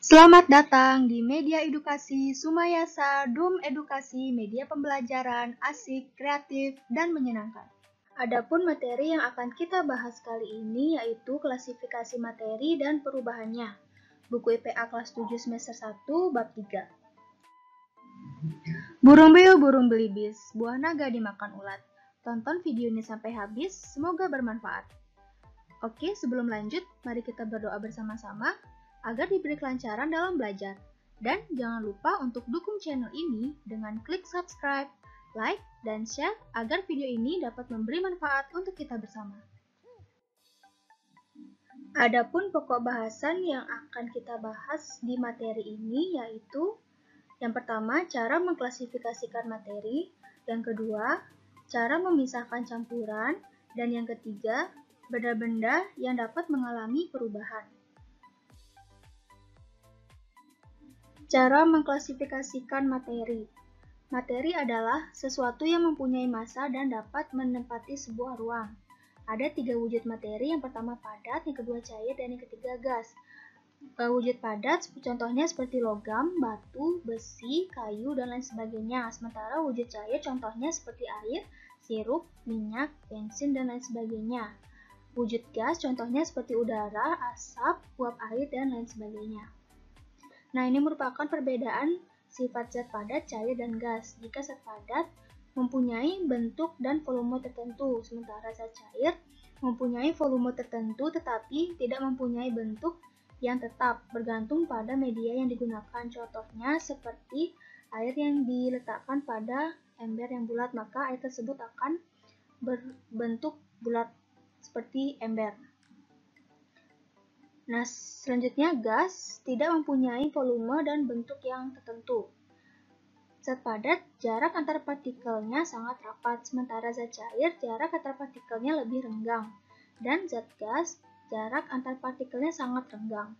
Selamat datang di Media Edukasi Sumayasa Dum Edukasi Media Pembelajaran Asik, Kreatif, dan Menyenangkan. Adapun materi yang akan kita bahas kali ini yaitu klasifikasi materi dan perubahannya. Buku IPA kelas 7 semester 1 bab 3. Burung beo burung belibis, buah naga dimakan ulat. Tonton video ini sampai habis, semoga bermanfaat. Oke, sebelum lanjut, mari kita berdoa bersama-sama agar diberi kelancaran dalam belajar. Dan jangan lupa untuk dukung channel ini dengan klik subscribe, like, dan share agar video ini dapat memberi manfaat untuk kita bersama. Adapun pokok bahasan yang akan kita bahas di materi ini yaitu yang pertama, cara mengklasifikasikan materi, yang kedua, cara memisahkan campuran, dan yang ketiga, benda-benda yang dapat mengalami perubahan. Cara mengklasifikasikan materi. Materi adalah sesuatu yang mempunyai massa dan dapat menempati sebuah ruang. Ada 3 wujud materi, yang pertama padat, yang kedua cair, dan yang ketiga gas. Wujud padat contohnya seperti logam, batu, besi, kayu, dan lain sebagainya. Sementara wujud cair contohnya seperti air, sirup, minyak, bensin, dan lain sebagainya. Wujud gas contohnya seperti udara, asap, uap air, dan lain sebagainya. Nah, ini merupakan perbedaan sifat zat padat, cair, dan gas. Jika zat padat mempunyai bentuk dan volume tertentu, sementara zat cair mempunyai volume tertentu tetapi tidak mempunyai bentuk yang tetap, bergantung pada media yang digunakan. Contohnya seperti air yang diletakkan pada ember yang bulat, maka air tersebut akan berbentuk bulat seperti ember. Nah, selanjutnya gas tidak mempunyai volume dan bentuk yang tertentu. Zat padat, jarak antar partikelnya sangat rapat, sementara zat cair, jarak antar partikelnya lebih renggang. Dan zat gas, jarak antar partikelnya sangat renggang.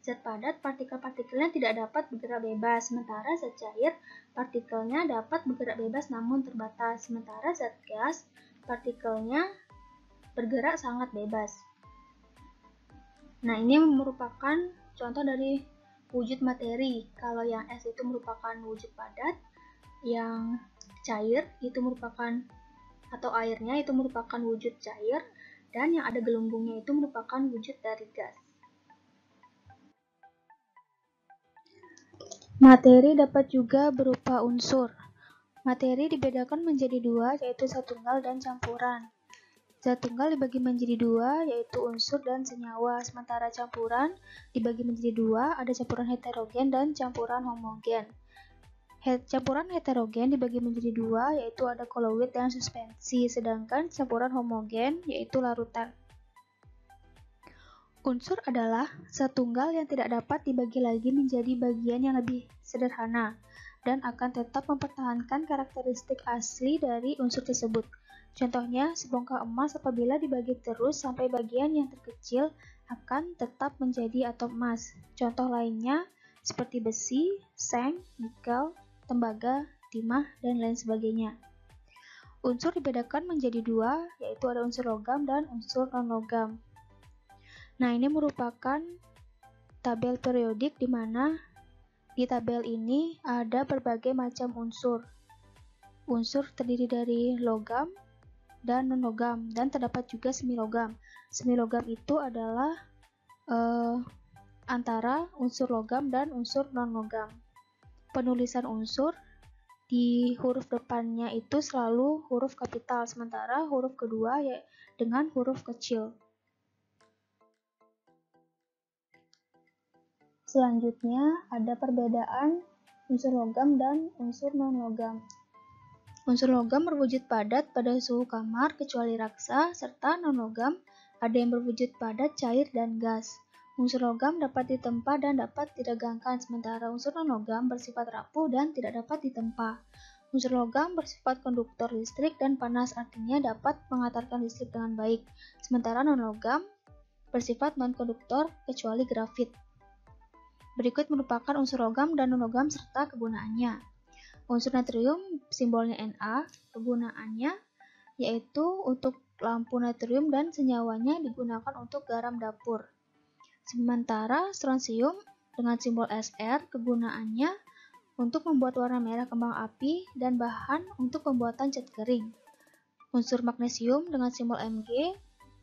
Zat padat, partikel-partikelnya tidak dapat bergerak bebas, sementara zat cair, partikelnya dapat bergerak bebas namun terbatas, sementara zat gas, partikelnya bergerak sangat bebas. Nah, ini merupakan contoh dari wujud materi. Kalau yang es itu merupakan wujud padat, yang cair itu merupakan, atau airnya itu merupakan wujud cair, dan yang ada gelembungnya itu merupakan wujud dari gas. Materi dapat juga berupa unsur. Materi dibedakan menjadi dua, yaitu zat tunggal dan campuran. Zat tunggal dibagi menjadi dua, yaitu unsur dan senyawa, sementara campuran dibagi menjadi dua, ada campuran heterogen dan campuran homogen. Campuran heterogen dibagi menjadi dua, yaitu ada koloid dan suspensi, sedangkan campuran homogen yaitu larutan. Unsur adalah zat tunggal yang tidak dapat dibagi lagi menjadi bagian yang lebih sederhana, dan akan tetap mempertahankan karakteristik asli dari unsur tersebut. Contohnya, sebongkah emas apabila dibagi terus sampai bagian yang terkecil akan tetap menjadi atom emas. Contoh lainnya seperti besi, seng, nikel, tembaga, timah, dan lain sebagainya. Unsur dibedakan menjadi dua, yaitu ada unsur logam dan unsur non-logam. Nah, ini merupakan tabel periodik di mana di tabel ini ada berbagai macam unsur. Unsur terdiri dari logam dan non-logam, dan terdapat juga semilogam. Semilogam itu adalah antara unsur logam dan unsur non-logam. Penulisan unsur di huruf depannya itu selalu huruf kapital, sementara huruf kedua ya dengan huruf kecil. Selanjutnya ada perbedaan unsur logam dan unsur non-logam. Unsur logam berwujud padat pada suhu kamar kecuali raksa, serta non-logam ada yang berwujud padat, cair, dan gas. Unsur logam dapat ditempa dan dapat diregangkan, sementara unsur non-logam bersifat rapuh dan tidak dapat ditempa. Unsur logam bersifat konduktor listrik dan panas, artinya dapat mengantarkan listrik dengan baik, sementara non-logam bersifat non-konduktor kecuali grafit. Berikut merupakan unsur logam dan non-logam serta kegunaannya. Unsur natrium simbolnya Na, kegunaannya yaitu untuk lampu natrium dan senyawanya digunakan untuk garam dapur. Sementara strontium dengan simbol Sr kegunaannya untuk membuat warna merah kembang api dan bahan untuk pembuatan cat kering. Unsur magnesium dengan simbol Mg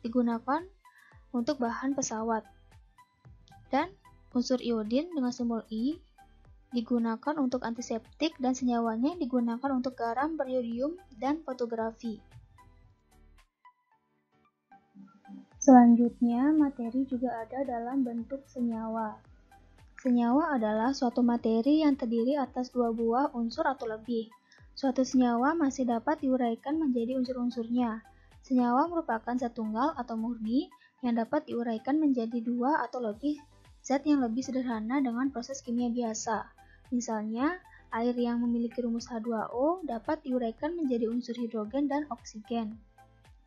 digunakan untuk bahan pesawat. Dan unsur iodin dengan simbol I digunakan untuk antiseptik dan senyawanya digunakan untuk garam beriodium dan fotografi. Selanjutnya, materi juga ada dalam bentuk senyawa. Senyawa adalah suatu materi yang terdiri atas dua buah unsur atau lebih. Suatu senyawa masih dapat diuraikan menjadi unsur-unsurnya. Senyawa merupakan zat tunggal atau murni yang dapat diuraikan menjadi dua atau lebih zat yang lebih sederhana dengan proses kimia biasa. Misalnya, air yang memiliki rumus H2O dapat diuraikan menjadi unsur hidrogen dan oksigen.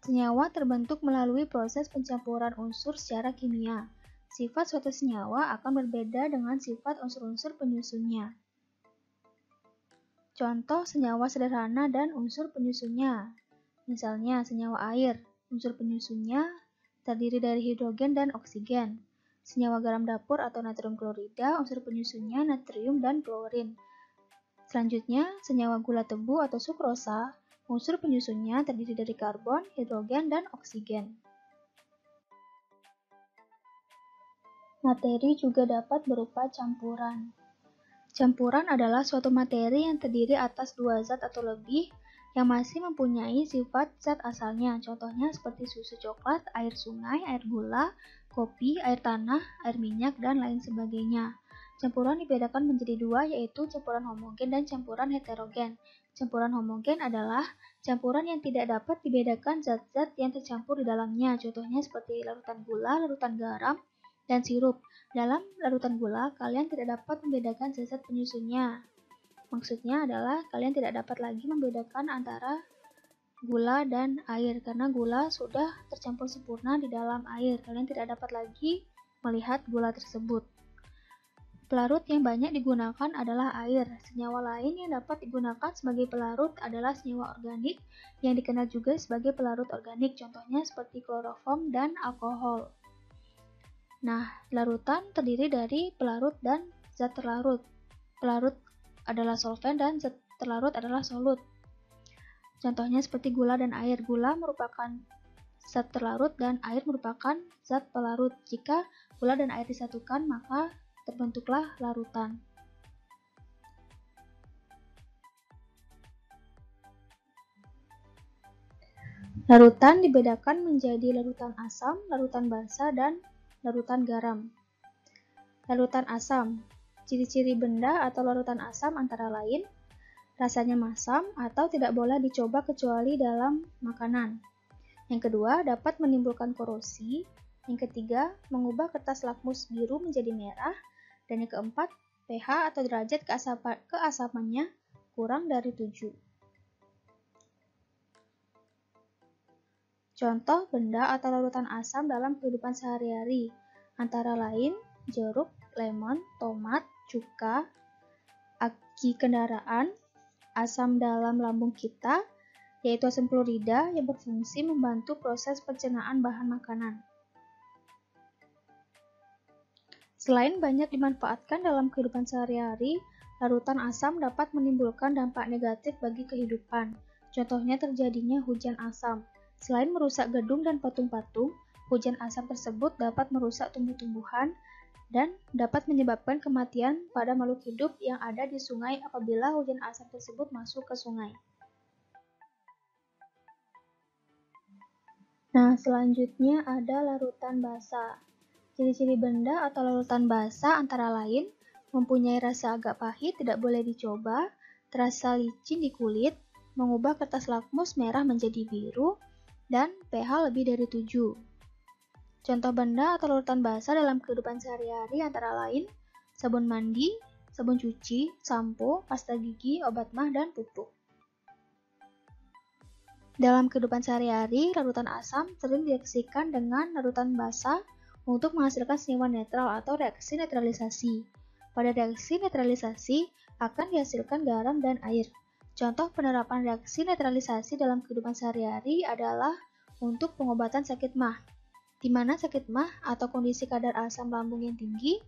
Senyawa terbentuk melalui proses pencampuran unsur secara kimia. Sifat suatu senyawa akan berbeda dengan sifat unsur-unsur penyusunnya. Contoh senyawa sederhana dan unsur penyusunnya. Misalnya, senyawa air, unsur penyusunnya terdiri dari hidrogen dan oksigen. Senyawa garam dapur atau natrium klorida, unsur penyusunnya natrium dan klorin. Selanjutnya, senyawa gula tebu atau sukrosa, unsur penyusunnya terdiri dari karbon, hidrogen, dan oksigen. Materi juga dapat berupa campuran. Campuran adalah suatu materi yang terdiri atas dua zat atau lebih yang masih mempunyai sifat zat asalnya. Contohnya seperti susu coklat, air sungai, air gula, kopi, air tanah, air minyak, dan lain sebagainya. Campuran dibedakan menjadi dua, yaitu campuran homogen dan campuran heterogen. Campuran homogen adalah campuran yang tidak dapat dibedakan zat-zat yang tercampur di dalamnya. Contohnya seperti larutan gula, larutan garam, dan sirup. Dalam larutan gula, kalian tidak dapat membedakan zat-zat penyusunnya. Maksudnya adalah kalian tidak dapat lagi membedakan antara gula dan air karena gula sudah tercampur sempurna di dalam air. Kalian tidak dapat lagi melihat gula tersebut. Pelarut yang banyak digunakan adalah air. Senyawa lain yang dapat digunakan sebagai pelarut adalah senyawa organik yang dikenal juga sebagai pelarut organik. Contohnya seperti kloroform dan alkohol. Nah, larutan terdiri dari pelarut dan zat terlarut. Pelarut adalah solvent dan zat terlarut adalah solut. Contohnya seperti gula dan air. Gula merupakan zat terlarut dan air merupakan zat pelarut. Jika gula dan air disatukan, maka terbentuklah larutan. Larutan dibedakan menjadi larutan asam, larutan basa, dan larutan garam. Larutan asam. Ciri-ciri benda atau larutan asam antara lain, rasanya masam atau tidak boleh dicoba kecuali dalam makanan. Yang kedua, dapat menimbulkan korosi. Yang ketiga, mengubah kertas lakmus biru menjadi merah. Dan yang keempat, pH atau derajat keasamannya kurang dari 7. Contoh benda atau larutan asam dalam kehidupan sehari-hari, antara lain jeruk, lemon, tomat, cuka, aki kendaraan, asam dalam lambung kita, yaitu asam klorida yang berfungsi membantu proses pencernaan bahan makanan. Selain banyak dimanfaatkan dalam kehidupan sehari-hari, larutan asam dapat menimbulkan dampak negatif bagi kehidupan. Contohnya terjadinya hujan asam. Selain merusak gedung dan patung-patung, hujan asam tersebut dapat merusak tumbuh-tumbuhan dan dapat menyebabkan kematian pada makhluk hidup yang ada di sungai apabila hujan asam tersebut masuk ke sungai. Nah, selanjutnya ada larutan basa. Ciri-ciri benda atau larutan basa antara lain mempunyai rasa agak pahit, tidak boleh dicoba, terasa licin di kulit, mengubah kertas lakmus merah menjadi biru, dan pH lebih dari 7. Contoh benda atau larutan basa dalam kehidupan sehari-hari antara lain sabun mandi, sabun cuci, sampo, pasta gigi, obat mah, dan pupuk. Dalam kehidupan sehari-hari, larutan asam sering direaksikan dengan larutan basa untuk menghasilkan senyawa netral atau reaksi netralisasi. Pada reaksi netralisasi akan dihasilkan garam dan air. Contoh penerapan reaksi netralisasi dalam kehidupan sehari-hari adalah untuk pengobatan sakit mah, di mana sakit mah atau kondisi kadar asam lambung yang tinggi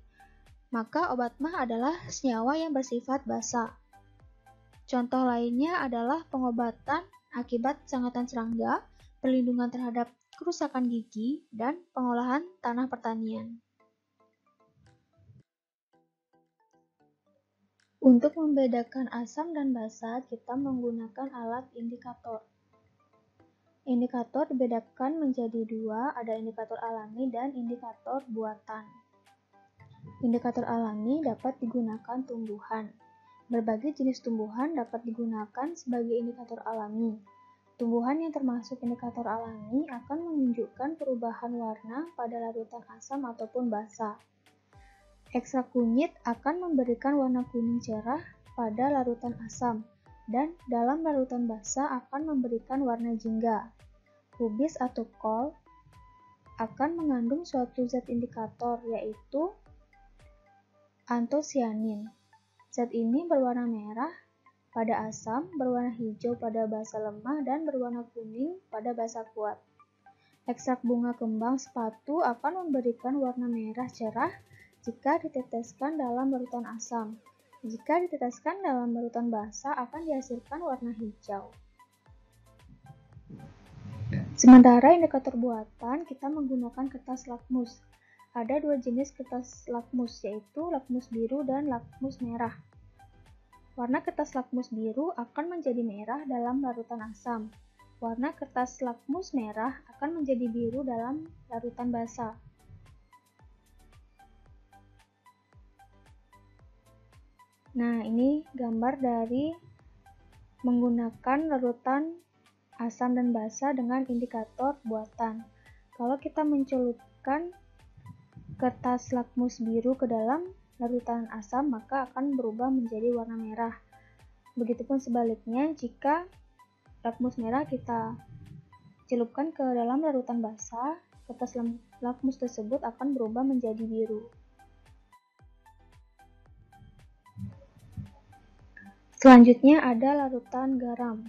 maka obat MAH adalah senyawa yang bersifat basa. Contoh lainnya adalah pengobatan akibat sengatan serangga, perlindungan terhadap kerusakan gigi, dan pengolahan tanah pertanian. Untuk membedakan asam dan basa, kita menggunakan alat indikator. Indikator dibedakan menjadi dua, ada indikator alami dan indikator buatan. Indikator alami dapat digunakan tumbuhan. Berbagai jenis tumbuhan dapat digunakan sebagai indikator alami. Tumbuhan yang termasuk indikator alami akan menunjukkan perubahan warna pada larutan asam ataupun basa. Ekstrak kunyit akan memberikan warna kuning cerah pada larutan asam, dan dalam larutan basa akan memberikan warna jingga. Kubis atau kol akan mengandung suatu zat indikator, yaitu antosianin. Zat ini berwarna merah pada asam, berwarna hijau pada basa lemah, dan berwarna kuning pada basa kuat. Ekstrak bunga kembang sepatu akan memberikan warna merah cerah jika diteteskan dalam larutan asam. Jika diteteskan dalam larutan basa akan dihasilkan warna hijau. Sementara indikator buatan kita menggunakan kertas lakmus. Ada dua jenis kertas lakmus, yaitu lakmus biru dan lakmus merah. Warna kertas lakmus biru akan menjadi merah dalam larutan asam. Warna kertas lakmus merah akan menjadi biru dalam larutan basa. Nah, ini gambar dari menggunakan larutan asam dan basa dengan indikator buatan. Kalau kita mencelupkan kertas lakmus biru ke dalam larutan asam, maka akan berubah menjadi warna merah. Begitupun sebaliknya, jika lakmus merah kita celupkan ke dalam larutan basa, kertas lakmus tersebut akan berubah menjadi biru. Selanjutnya ada larutan garam.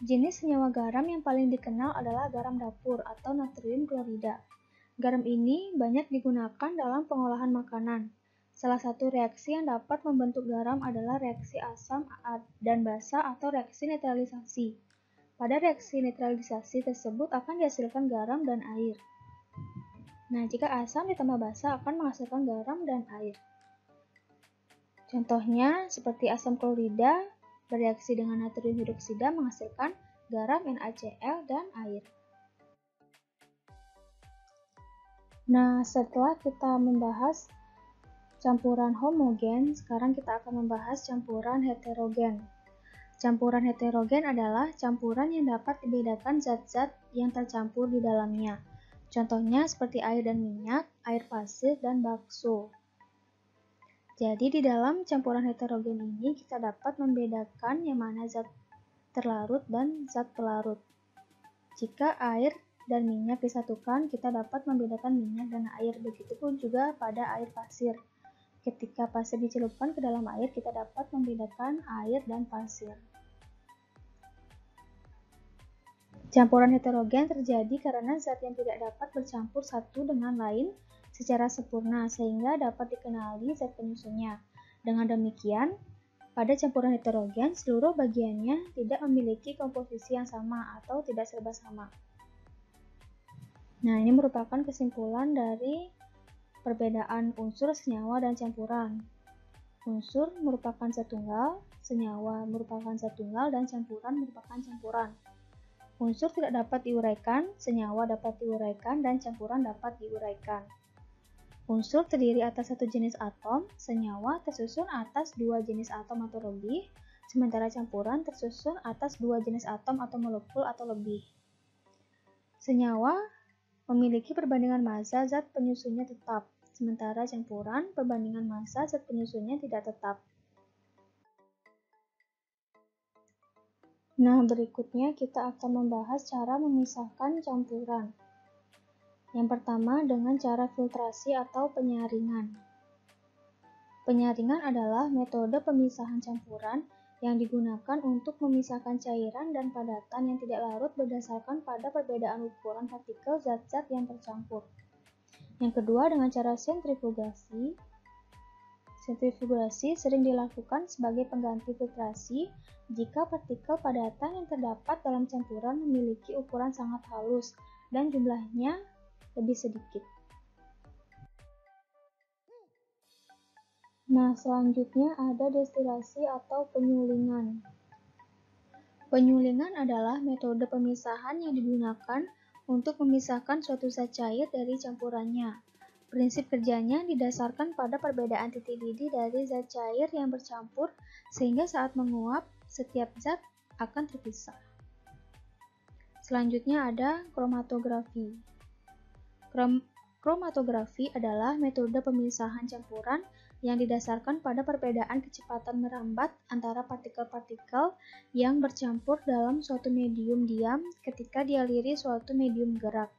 Jenis senyawa garam yang paling dikenal adalah garam dapur atau natrium klorida. Garam ini banyak digunakan dalam pengolahan makanan. Salah satu reaksi yang dapat membentuk garam adalah reaksi asam dan basa atau reaksi netralisasi. Pada reaksi netralisasi tersebut akan dihasilkan garam dan air. Nah, jika asam ditambah basa akan menghasilkan garam dan air. Contohnya seperti asam klorida bereaksi dengan natrium hidroksida menghasilkan garam NaCl dan air. Nah, setelah kita membahas campuran homogen, sekarang kita akan membahas campuran heterogen. Campuran heterogen adalah campuran yang dapat dibedakan zat-zat yang tercampur di dalamnya. Contohnya seperti air dan minyak, air pasir, dan bakso. Jadi di dalam campuran heterogen ini kita dapat membedakan yang mana zat terlarut dan zat pelarut. Jika air dan minyak disatukan, kita dapat membedakan minyak dan air. Begitupun juga pada air pasir. Ketika pasir dicelupkan ke dalam air, kita dapat membedakan air dan pasir. Campuran heterogen terjadi karena zat yang tidak dapat bercampur satu dengan lain secara sempurna sehingga dapat dikenali zat penyusunnya. Dengan demikian, pada campuran heterogen seluruh bagiannya tidak memiliki komposisi yang sama atau tidak serba sama. Nah, ini merupakan kesimpulan dari perbedaan unsur, senyawa, dan campuran. Unsur merupakan zat tunggal, senyawa merupakan zat tunggal, dan campuran merupakan campuran. Unsur tidak dapat diuraikan, senyawa dapat diuraikan, dan campuran dapat diuraikan. Unsur terdiri atas satu jenis atom, senyawa tersusun atas dua jenis atom atau lebih, sementara campuran tersusun atas dua jenis atom atau molekul atau lebih. Senyawa memiliki perbandingan massa zat penyusunnya tetap, sementara campuran perbandingan massa zat penyusunnya tidak tetap. Nah, berikutnya kita akan membahas cara memisahkan campuran. Yang pertama dengan cara filtrasi atau penyaringan. Penyaringan adalah metode pemisahan campuran yang digunakan untuk memisahkan cairan dan padatan yang tidak larut berdasarkan pada perbedaan ukuran partikel zat-zat yang tercampur. Yang kedua dengan cara sentrifugasi. Sentrifugasi sering dilakukan sebagai pengganti filtrasi jika partikel padatan yang terdapat dalam campuran memiliki ukuran sangat halus dan jumlahnya lebih sedikit. Nah, selanjutnya ada destilasi atau penyulingan. Penyulingan adalah metode pemisahan yang digunakan untuk memisahkan suatu zat cair dari campurannya. Prinsip kerjanya didasarkan pada perbedaan titik didih dari zat cair yang bercampur, sehingga saat menguap, setiap zat akan terpisah. Selanjutnya ada kromatografi. Kromatografi adalah metode pemisahan campuran yang didasarkan pada perbedaan kecepatan merambat antara partikel-partikel yang bercampur dalam suatu medium diam ketika dialiri suatu medium gerak.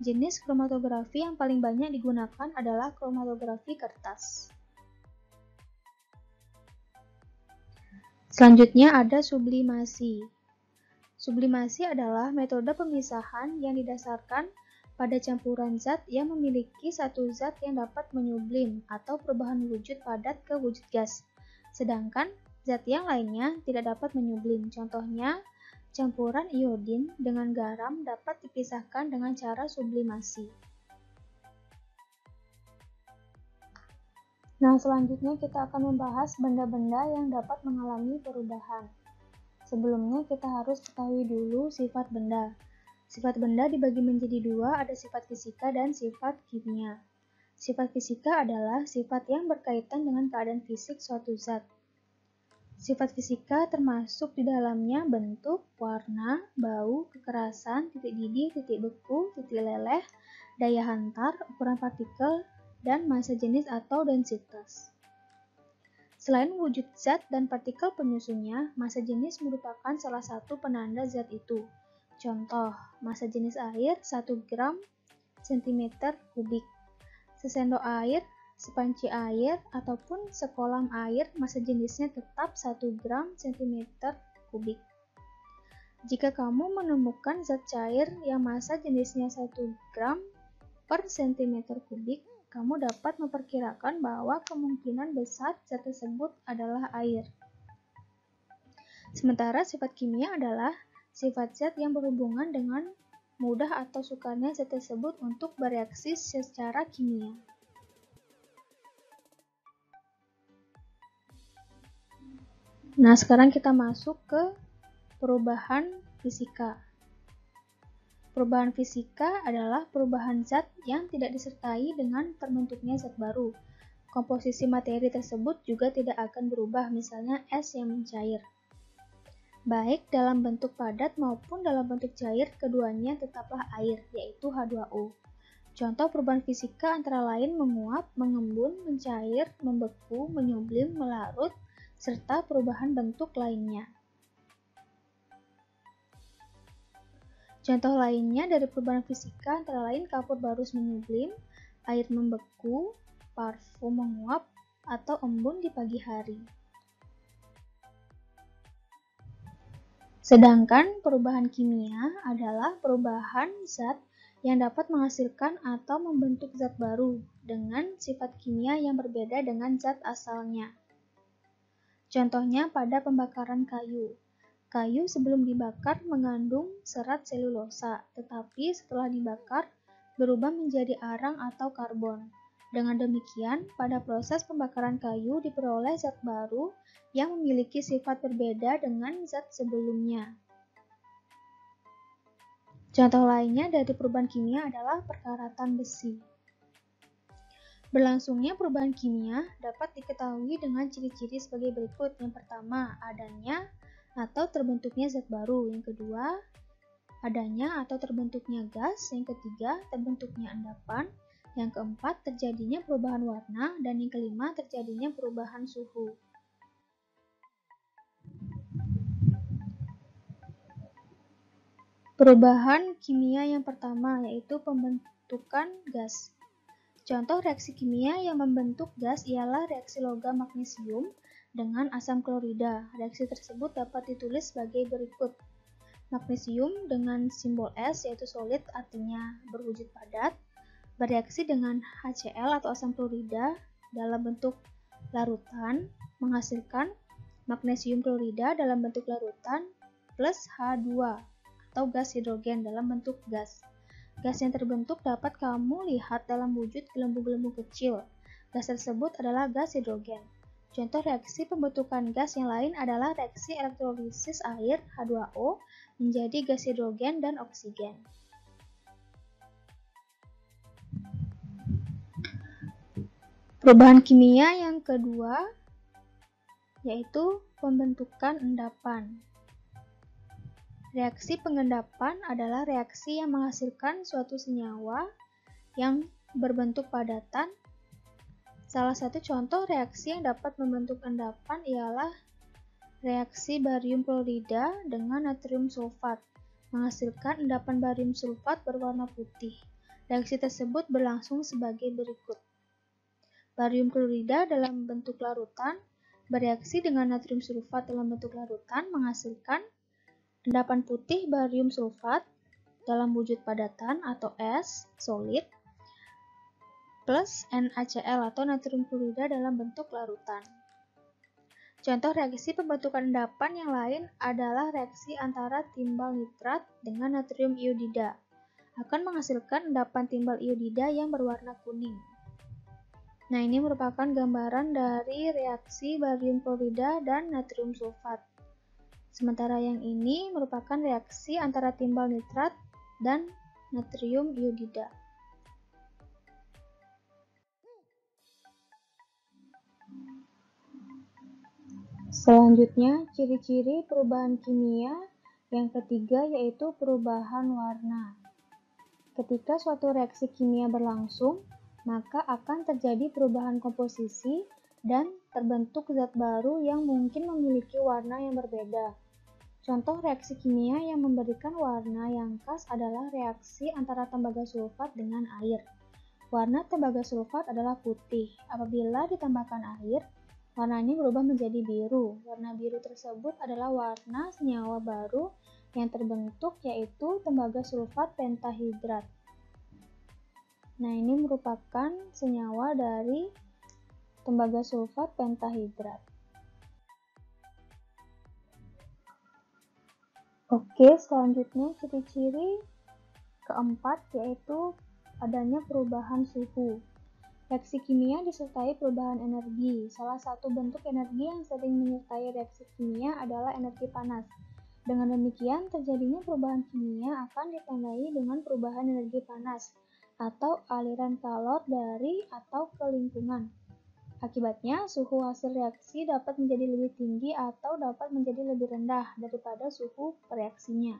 Jenis kromatografi yang paling banyak digunakan adalah kromatografi kertas. Selanjutnya ada sublimasi. Sublimasi adalah metode pemisahan yang didasarkan pada campuran zat yang memiliki satu zat yang dapat menyublim atau perubahan wujud padat ke wujud gas, sedangkan zat yang lainnya tidak dapat menyublim. Contohnya, campuran iodin dengan garam dapat dipisahkan dengan cara sublimasi. Nah, selanjutnya kita akan membahas benda-benda yang dapat mengalami perubahan. Sebelumnya kita harus ketahui dulu sifat benda. Sifat benda dibagi menjadi dua, ada sifat fisika dan sifat kimia. Sifat fisika adalah sifat yang berkaitan dengan keadaan fisik suatu zat. Sifat fisika termasuk di dalamnya bentuk, warna, bau, kekerasan, titik didih, titik beku, titik leleh, daya hantar, ukuran partikel, dan massa jenis atau densitas. Selain wujud zat dan partikel penyusunnya, massa jenis merupakan salah satu penanda zat itu. Contoh, massa jenis air 1 gram cm kubik. Sesendok air, sepanci air, ataupun sekolam air, massa jenisnya tetap 1 gram cm kubik. Jika kamu menemukan zat cair yang massa jenisnya 1 gram per cm kubik, kamu dapat memperkirakan bahwa kemungkinan besar zat tersebut adalah air. Sementara sifat kimia adalah sifat zat yang berhubungan dengan mudah atau sukarnya zat tersebut untuk bereaksi secara kimia. Nah, sekarang kita masuk ke perubahan fisika. Perubahan fisika adalah perubahan zat yang tidak disertai dengan terbentuknya zat baru. Komposisi materi tersebut juga tidak akan berubah, misalnya es yang mencair. Baik dalam bentuk padat maupun dalam bentuk cair, keduanya tetaplah air, yaitu H2O. Contoh perubahan fisika antara lain menguap, mengembun, mencair, membeku, menyublim, melarut, serta perubahan bentuk lainnya. Contoh lainnya dari perubahan fisika antara lain kapur barus menyublim, air membeku, parfum menguap, atau embun di pagi hari. Sedangkan perubahan kimia adalah perubahan zat yang dapat menghasilkan atau membentuk zat baru dengan sifat kimia yang berbeda dengan zat asalnya. Contohnya pada pembakaran kayu. Kayu sebelum dibakar mengandung serat selulosa, tetapi setelah dibakar berubah menjadi arang atau karbon. Dengan demikian, pada proses pembakaran kayu diperoleh zat baru yang memiliki sifat berbeda dengan zat sebelumnya. Contoh lainnya dari perubahan kimia adalah perkaratan besi. Berlangsungnya perubahan kimia dapat diketahui dengan ciri-ciri sebagai berikut. Yang pertama, adanya atau terbentuknya zat baru. Yang kedua, adanya atau terbentuknya gas. Yang ketiga, terbentuknya endapan. Yang keempat, terjadinya perubahan warna. Dan yang kelima, terjadinya perubahan suhu. Perubahan kimia yang pertama yaitu pembentukan gas. Contoh reaksi kimia yang membentuk gas ialah reaksi logam magnesium dengan asam klorida. Reaksi tersebut dapat ditulis sebagai berikut. Magnesium dengan simbol S yaitu solid artinya berwujud padat, bereaksi dengan HCl atau asam klorida dalam bentuk larutan menghasilkan magnesium klorida dalam bentuk larutan plus H2 atau gas hidrogen dalam bentuk gas. Gas yang terbentuk dapat kamu lihat dalam wujud gelembung-gelembung kecil. Gas tersebut adalah gas hidrogen. Contoh reaksi pembentukan gas yang lain adalah reaksi elektrolisis air H2O menjadi gas hidrogen dan oksigen. Perubahan kimia yang kedua yaitu pembentukan endapan. Reaksi pengendapan adalah reaksi yang menghasilkan suatu senyawa yang berbentuk padatan. Salah satu contoh reaksi yang dapat membentuk endapan ialah reaksi barium klorida dengan natrium sulfat, menghasilkan endapan barium sulfat berwarna putih. Reaksi tersebut berlangsung sebagai berikut. Barium klorida dalam bentuk larutan bereaksi dengan natrium sulfat dalam bentuk larutan menghasilkan endapan putih barium sulfat dalam wujud padatan atau es, solid, plus NaCl atau natrium klorida dalam bentuk larutan. Contoh reaksi pembentukan endapan yang lain adalah reaksi antara timbal nitrat dengan natrium iodida. Akan menghasilkan endapan timbal iodida yang berwarna kuning. Nah, ini merupakan gambaran dari reaksi barium klorida dan natrium sulfat. Sementara yang ini merupakan reaksi antara timbal nitrat dan natrium iodida. Selanjutnya, ciri-ciri perubahan kimia yang ketiga yaitu perubahan warna. Ketika suatu reaksi kimia berlangsung, maka akan terjadi perubahan komposisi dan terbentuk zat baru yang mungkin memiliki warna yang berbeda. Contoh reaksi kimia yang memberikan warna yang khas adalah reaksi antara tembaga sulfat dengan air. Warna tembaga sulfat adalah putih. Apabila ditambahkan air, warnanya berubah menjadi biru. Warna biru tersebut adalah warna senyawa baru yang terbentuk yaitu tembaga sulfat pentahidrat. Nah, ini merupakan senyawa dari tembaga sulfat pentahidrat. Oke, selanjutnya ciri-ciri keempat yaitu adanya perubahan suhu. Reaksi kimia disertai perubahan energi. Salah satu bentuk energi yang sering menyertai reaksi kimia adalah energi panas. Dengan demikian, terjadinya perubahan kimia akan ditandai dengan perubahan energi panas atau aliran kalor dari atau ke lingkungan. Akibatnya, suhu hasil reaksi dapat menjadi lebih tinggi atau dapat menjadi lebih rendah daripada suhu reaksinya.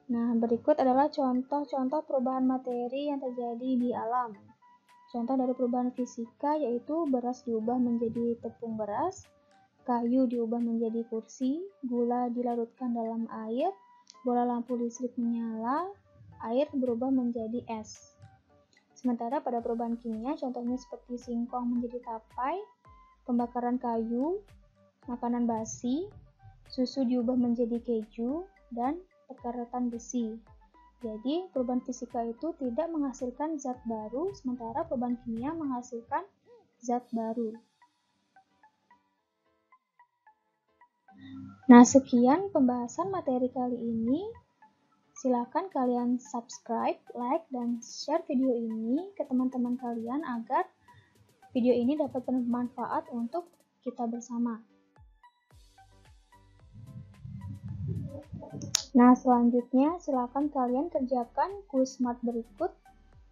Nah, berikut adalah contoh-contoh perubahan materi yang terjadi di alam. Contoh dari perubahan fisika yaitu beras diubah menjadi tepung beras, kayu diubah menjadi kursi, gula dilarutkan dalam air, bola lampu listrik menyala, air berubah menjadi es. Sementara pada perubahan kimia, contohnya seperti singkong menjadi tapai, pembakaran kayu, makanan basi, susu diubah menjadi keju, dan pekaretan besi. Jadi, perubahan fisika itu tidak menghasilkan zat baru, sementara perubahan kimia menghasilkan zat baru. Nah, sekian pembahasan materi kali ini. Silakan kalian subscribe, like, dan share video ini ke teman-teman kalian agar video ini dapat bermanfaat untuk kita bersama. Nah, selanjutnya silakan kalian kerjakan kuis smart berikut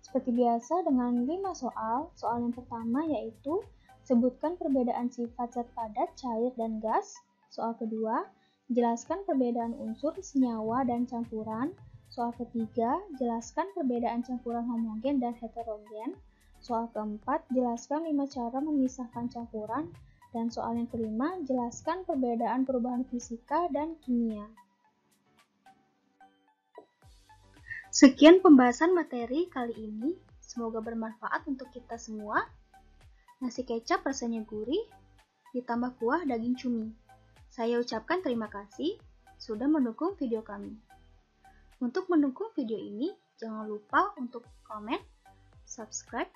seperti biasa dengan 5 soal. Soal yang pertama yaitu sebutkan perbedaan sifat zat padat, cair, dan gas. Soal kedua, jelaskan perbedaan unsur, senyawa, dan campuran. Soal ketiga, jelaskan perbedaan campuran homogen dan heterogen. Soal keempat, jelaskan 5 cara memisahkan campuran. Dan soal yang kelima, jelaskan perbedaan perubahan fisika dan kimia. Sekian pembahasan materi kali ini. Semoga bermanfaat untuk kita semua. Nasi kecap rasanya gurih, ditambah kuah daging cumi. Saya ucapkan terima kasih sudah mendukung video kami. Untuk mendukung video ini, jangan lupa untuk komen, subscribe,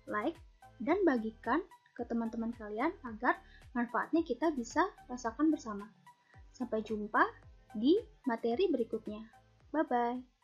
like, dan bagikan ke teman-teman kalian agar manfaatnya kita bisa rasakan bersama. Sampai jumpa di materi berikutnya. Bye-bye.